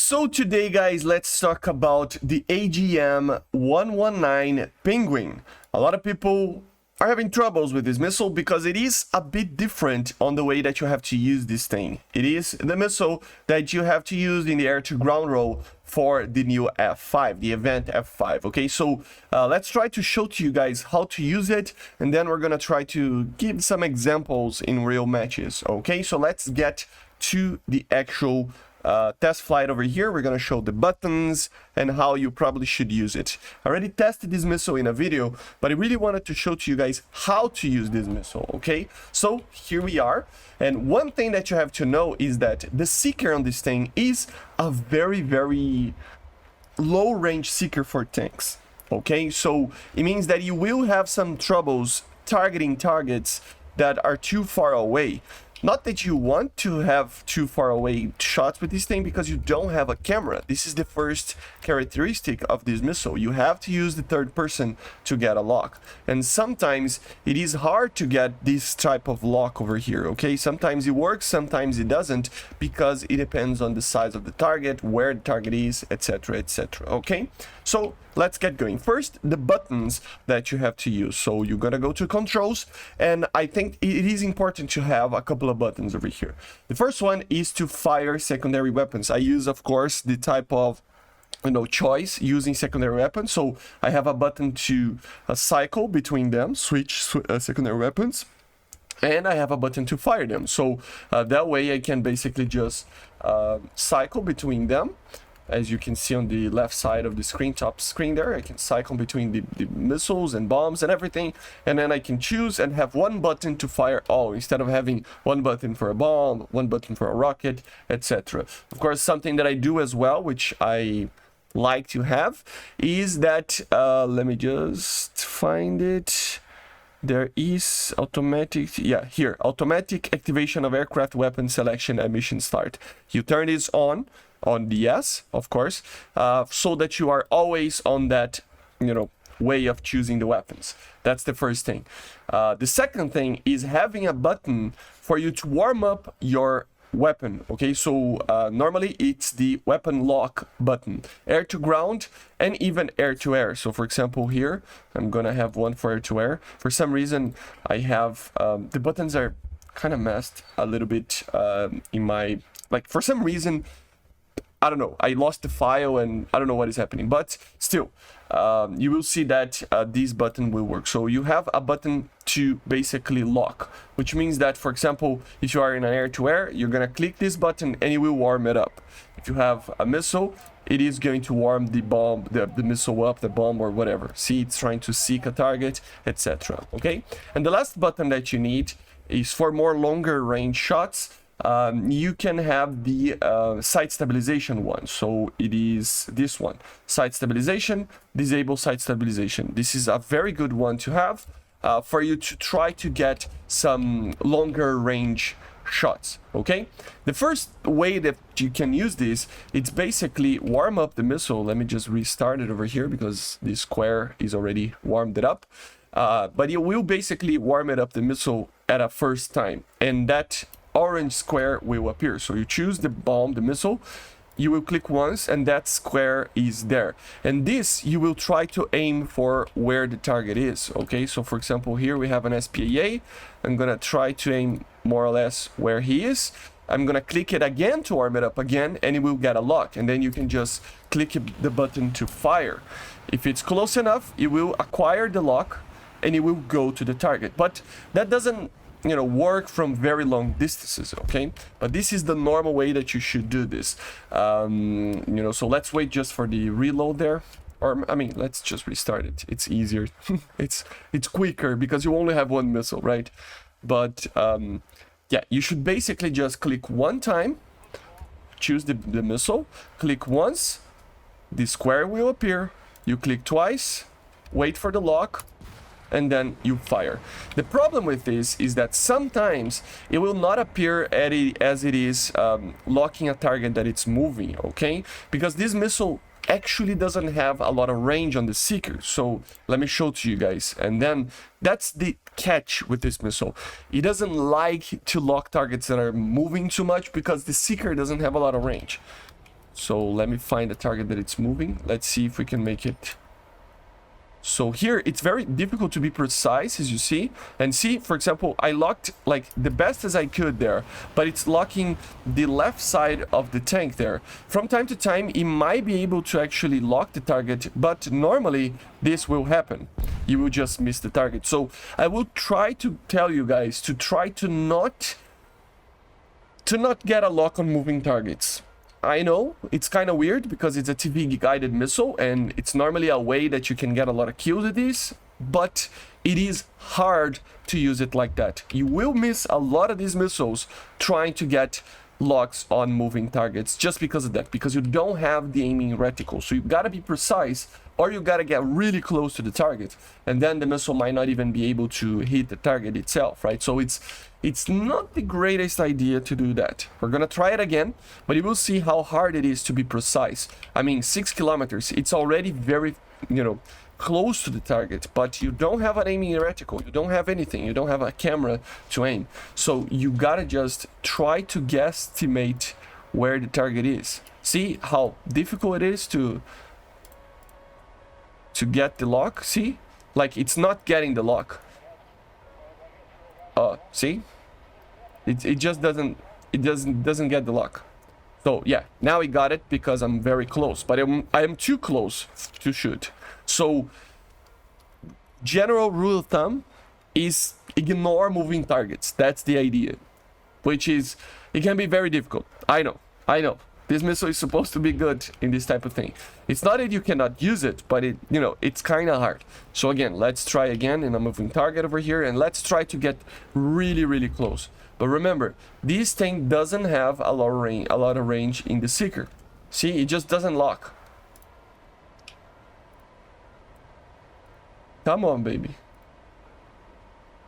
So today, guys, let's talk about the AGM-119 Penguin. A lot of people are having troubles with this missile because it is a bit different on the way that you have to use this thing. It is the missile that you have to use in the air-to-ground role for the new F-5, the event F-5. Okay, so let's try to show to you guys how to use it, and then we're gonna try to give some examples in real matches. Okay, so let's get to the actual test flight over here. We're going to show the buttons and how you probably should use it. I already tested this missile in a video, but I really wanted to show to you guys how to use this missile. Okay, so here we are. And one thing that you have to know is that the seeker on this thing is a very low range seeker for tanks. Okay, so it means that you will have some troubles targeting targets that are too far away. Not that you want to have too far away shots with this thing because you don't have a camera. This is the first characteristic of this missile. You have to use the third person to get a lock. And sometimes it is hard to get this type of lock over here, okay? Sometimes it works, sometimes it doesn't, because it depends on the size of the target, where the target is, etc, etc, okay? So let's get going. First, the buttons that you have to use. So you're gonna go to controls, and I think it is important to have a couple of buttons over here. The first one is to fire secondary weapons. I use, of course, the type of choice using secondary weapons. So I have a button to cycle between them, switch secondary weapons, and I have a button to fire them. So that way I can basically just cycle between them. As you can see on the left side of the screen, top screen there, I can cycle between the missiles and bombs and everything, and then I can choose and have one button to fire all, instead of having one button for a bomb, one button for a rocket, etc. Of course, something that I do as well, which I like to have, is that, let me just find it. There is automatic, yeah, here, automatic activation of aircraft weapon selection and mission start. You turn this on the yes, of course, so that you are always on that, way of choosing the weapons. That's the first thing. The second thing is having a button for you to warm up your weapon. Okay, so normally it's the weapon lock button, air to ground and even air to air. So for example, here I'm gonna have one for air to air. For some reason I have the buttons are kind of messed a little bit in my, like, for some reason I don't know, I lost the file and I don't know what is happening, but still, you will see that this button will work. So you have a button to basically lock, which means that, for example, if you are in an air-to-air, you're gonna click this button and it will warm it up. If you have a missile, it is going to warm the bomb, the missile up, the bomb or whatever. See, it's trying to seek a target, etc. Okay, and the last button that you need is for more longer range shots. You can have the sight stabilization one. So it is this one, sight stabilization, disable sight stabilization. This is a very good one to have for you to try to get some longer range shots. Okay, the first way that you can use this, it's basically warm up the missile. Let me just restart it over here because this square is already warmed it up, but you will basically warm it up the missile at a first time, and that orange square will appear. So you choose the bomb, the missile, you will click once and that square is there, and this you will try to aim for where the target is. Okay, so for example, here we have an F-5AG. I'm gonna try to aim more or less where he is. I'm gonna click it again to warm it up again, and it will get a lock, and then you can just click the button to fire. If it's close enough, it will acquire the lock and it will go to the target, but that doesn't work from very long distances. Okay, but this is the normal way that you should do this. So let's wait just for the reload there, or I mean, let's just restart it. It's easier. it's quicker because you only have one missile, right? But yeah, you should basically just click one time, choose the missile, click once, the square will appear, you click twice, wait for the lock, and then you fire. The problem with this is that sometimes it will not appear as it is locking a target that it's moving, okay? Because this missile actually doesn't have a lot of range on the seeker. So let me show to you guys. And then that's the catch with this missile. It doesn't like to lock targets that are moving too much because the seeker doesn't have a lot of range. So let me find the target that it's moving. Let's see if we can make it. So here it's very difficult to be precise, as you see. And see, for example, I locked like the best as I could there, but it's locking the left side of the tank there. From time to time, it might be able to actually lock the target, but normally this will happen. You will just miss the target. So I will try to tell you guys to try to not get a lock on moving targets. I know it's kind of weird because it's a TV guided missile and it's normally a way that you can get a lot of kills with this, but it is hard to use it like that. You will miss a lot of these missiles trying to get locks on moving targets just because of that, because you don't have the aiming reticle. So you gotta be precise, or you gotta get really close to the target, and then the missile might not even be able to hit the target itself, right? So it's not the greatest idea to do that. We're gonna try it again, but you will see how hard it is to be precise. I mean, 6 kilometers, it's already very, close to the target, but you don't have an aiming reticle, you don't have anything, you don't have a camera to aim. So you gotta just try to guesstimate where the target is. See how difficult it is to get the lock? See? Like, it's not getting the lock. See? It just doesn't get the lock. So yeah, now we got it because I'm very close, but I am too close to shoot. So general rule of thumb is ignore moving targets. That's the idea, which is, it can be very difficult. I know. This missile is supposed to be good in this type of thing. It's not that you cannot use it, but it's kind of hard. So again, let's try again in a moving target over here, and let's try to get really, really close. But remember, this thing doesn't have a lot of range in the seeker. See, it just doesn't lock. Come on, baby.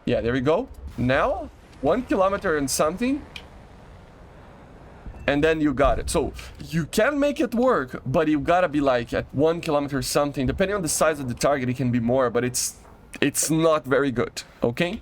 Yeah, there we go. Now, 1 kilometer and something. And then you got it. So you can make it work, but you gotta be like at 1 kilometer something. Depending on the size of the target, it can be more, but it's not very good. Okay.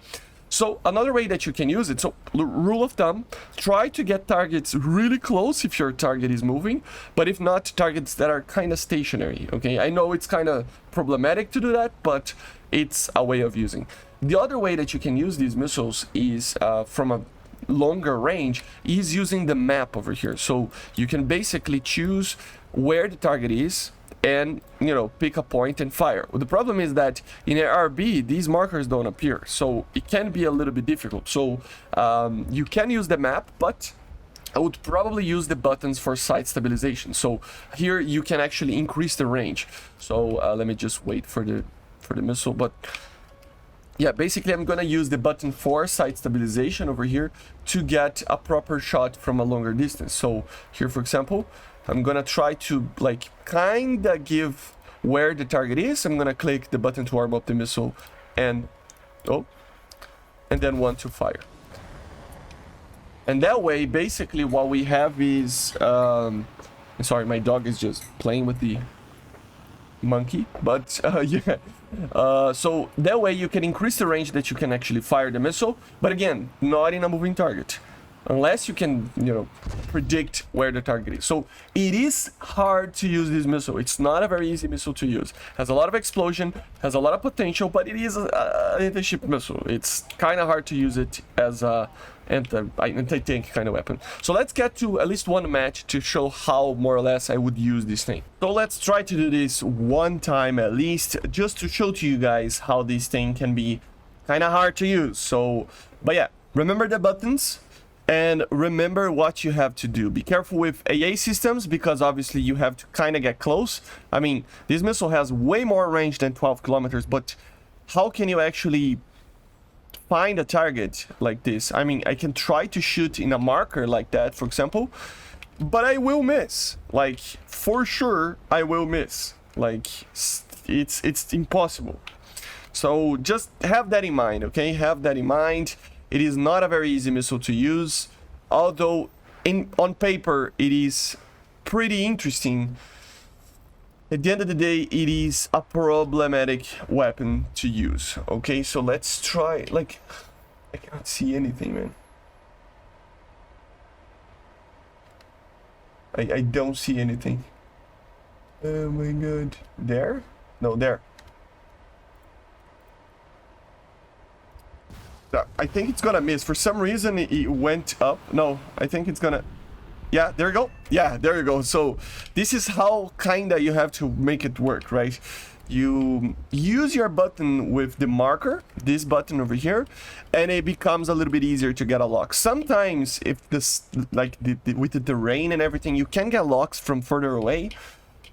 So another way that you can use it, so rule of thumb, try to get targets really close if your target is moving, but if not, targets that are kind of stationary, okay? I know it's kind of problematic to do that, but it's a way of using. The other way that you can use these missiles is from a longer range, is using the map over here. So you can basically choose where the target is, and pick a point and fire. Well, the problem is that in RB these markers don't appear, so it can be a little bit difficult. So you can use the map, but I would probably use the buttons for sight stabilization. So here you can actually increase the range. So let me just wait for the missile. But yeah, basically I'm gonna use the button for sight stabilization over here to get a proper shot from a longer distance. So here, for example, I'm gonna try to kinda give where the target is. I'm gonna click the button to arm up the missile and then want to fire. And that way, basically what we have is sorry, my dog is just playing with the monkey, but yeah. So that way you can increase the range that you can actually fire the missile, but again, not in a moving target. Unless you can, predict where the target is. So it is hard to use this missile. It's not a very easy missile to use. Has a lot of explosion, has a lot of potential, but it is an anti-ship missile. It's kind of hard to use it as a anti-tank kind of weapon. So let's get to at least one match to show how more or less I would use this thing. So let's try to do this one time at least, just to show to you guys how this thing can be kind of hard to use. So, but yeah, remember the buttons. And remember what you have to do. Be careful with AA systems, because obviously you have to kind of get close. I mean, this missile has way more range than 12 kilometers, but how can you actually find a target like this? I mean, I can try to shoot in a marker like that, for example, but I will miss. Like, for sure, I will miss. Like, it's impossible. So just have that in mind, okay? Have that in mind. It is not a very easy missile to use, although on paper it is pretty interesting. At the end of the day, it is a problematic weapon to use. Okay, so let's try. Like, I can't see anything, man. I don't see anything. Oh my god. There? No, there. I think it's gonna miss. For some reason, it went up. No, I think it's gonna... Yeah, there you go. Yeah, there you go. So this is how kinda you have to make it work, right? You use your button with the marker, this button over here, and it becomes a little bit easier to get a lock. Sometimes if this, like with the terrain and everything, you can get locks from further away,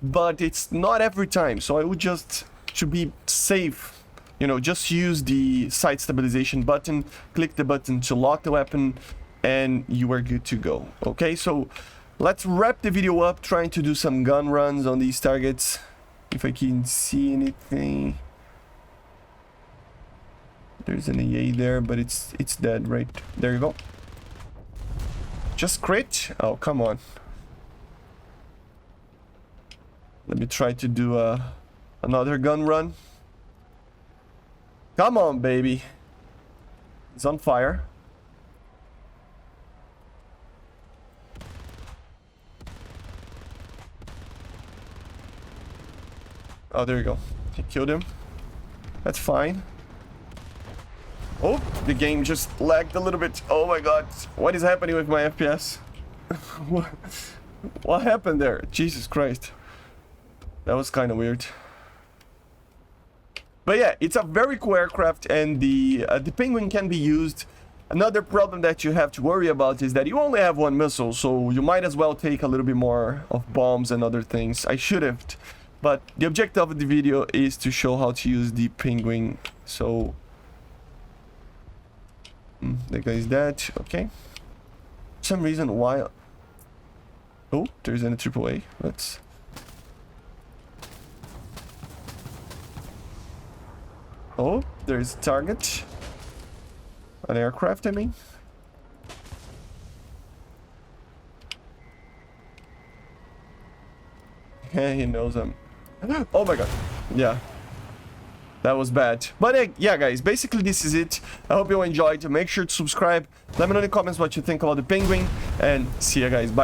but it's not every time. So I would just, to be safe, you know, just use the sight stabilization button, click the button to lock the weapon, and you are good to go. Okay, so let's wrap the video up trying to do some gun runs on these targets. If I can see anything. There's an EA there, but it's dead, right? There you go. Just crit? Oh, come on. Let me try to do another gun run. Come on, baby. It's on fire. Oh, there you go. He killed him. That's fine. Oh, the game just lagged a little bit. Oh my god. What is happening with my FPS? What happened there? Jesus Christ. That was kind of weird. But yeah, it's a very cool aircraft, and the Penguin can be used. Another problem that you have to worry about is that you only have one missile, so you might as well take a little bit more of bombs and other things. I should have. But the objective of the video is to show how to use the Penguin. So the guy is dead. Okay. For some reason why... Oh, there's a AAA. Let's... Oh, there's a target. An aircraft, I mean. Yeah, he knows I'm... Oh my god. Yeah. That was bad. But yeah, guys, basically this is it. I hope you enjoyed. Make sure to subscribe. Let me know in the comments what you think about the Penguin. And see you guys. Bye.